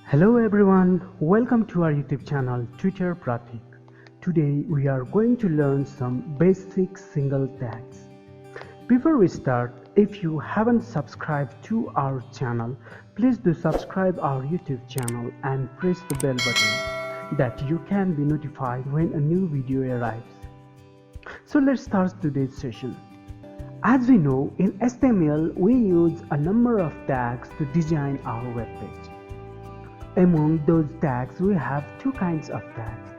Hello everyone, welcome to our YouTube channel Tutor Pratik. Today we are going to learn some basic single tags. Before we start, if you haven't subscribed to our channel, please do subscribe our YouTube channel and press the bell button that you can be notified when a new video arrives. So let's start today's session. As we know, in HTML we use a number of tags to design our web page. Among those tags, we have two kinds of tags.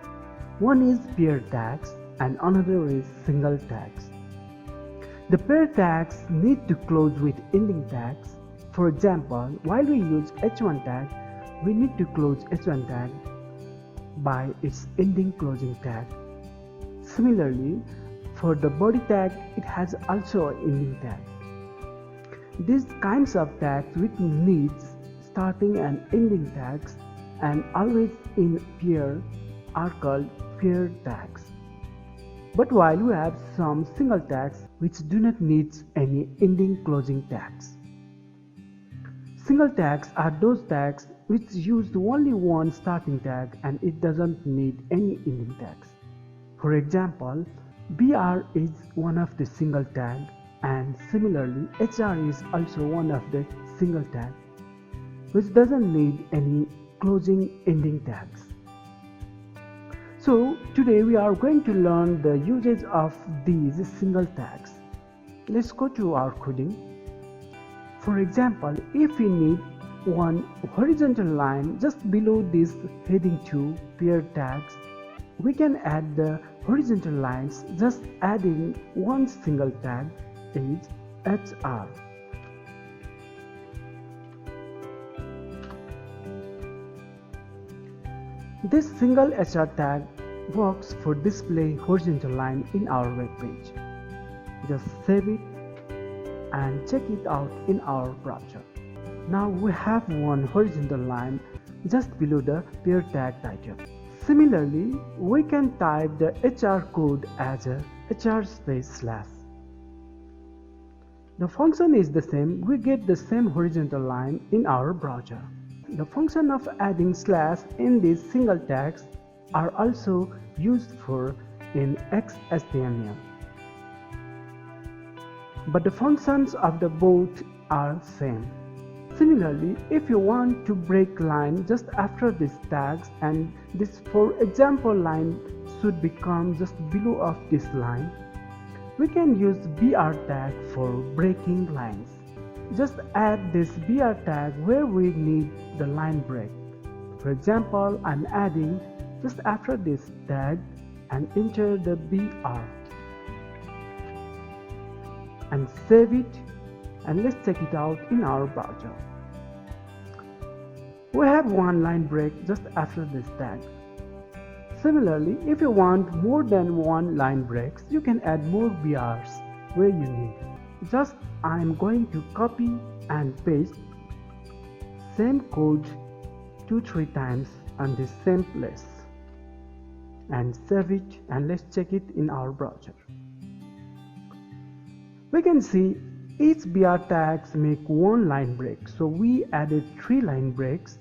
One is pair tags and another is single tags. The pair tags need to close with ending tags. For example, while we use h1 tag, we need to close h1 tag by its ending closing tag. Similarly, for the body tag, it has also an ending tag. These kinds of tags which needs starting and ending tags and always in pair are called pair tags. But while we have some single tags which do not need any ending closing tags. Single tags are those tags which use only one starting tag and it doesn't need any ending tags. For example, BR is one of the single tag and similarly HR is also one of the single tag which doesn't need any closing ending tags. So today we are going to learn the usage of these single tags. Let's go to our coding. For example, if we need one horizontal line just below this heading 2 pair tags, we can add the horizontal lines just adding one single tag is HR. This single HR tag works for display horizontal line in our web page. Just save it and check it out in our browser. Now we have one horizontal line just below the pair tag title. Similarly, we can type the HR code as a HR //. The function is the same, we get the same horizontal line in our browser. The function of adding slash in these single tags are also used for in XHTML. But the functions of the both are same. Similarly, if you want to break line just after these tags and this for example line should become just below of this line, we can use BR tag for breaking lines. Just add this BR tag where we need the line break. For example, I'm adding just after this tag and enter the BR and save it and let's check it out in our browser. We have one line break just after this tag. Similarly, if you want more than one line breaks, you can add more BRs where you need. Just I'm going to copy and paste same code 2-3 times on the same place and save it and let's check it in our browser. We can see each BR tags make one line break, so we added 3 line breaks,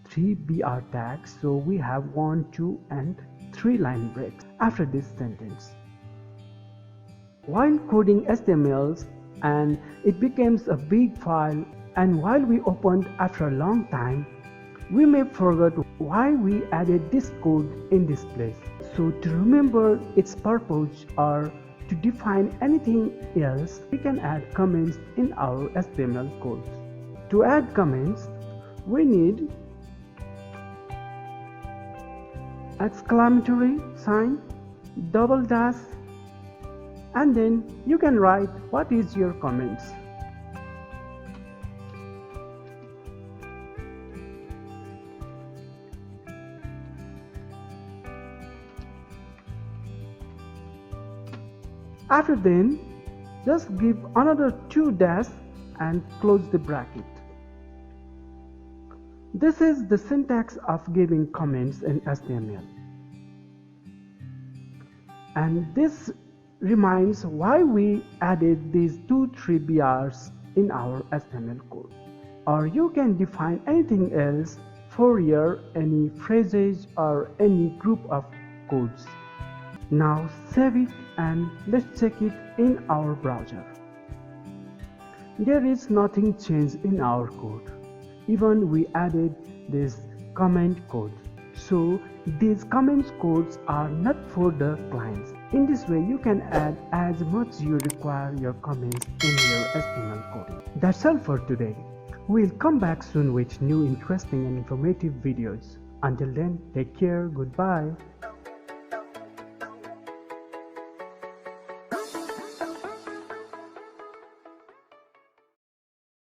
3 BR tags, so we have 1, 2 and 3 line breaks after this sentence. While coding HTML and it becomes a big file, and while we opened after a long time, we may forget why we added this code in this place. So to remember its purpose or to define anything else, we can add comments in our HTML code. To add comments, we need exclamatory sign, double dash, and then you can write what is your comments. After then, just give another 2 dash and close the bracket. This is the syntax of giving comments in HTML. And this reminds why we added these 2-3 BRs in our HTML code. Or you can define anything else for your any phrases or any group of codes. Now save it and let's check it in our browser. There is nothing changed in our code. Even we added this comment code. So these comment codes are not for the clients. In this way you can add as much you require your comments in your HTML code. That's all for today. We'll come back soon with new interesting and informative videos. Until then, take care, goodbye.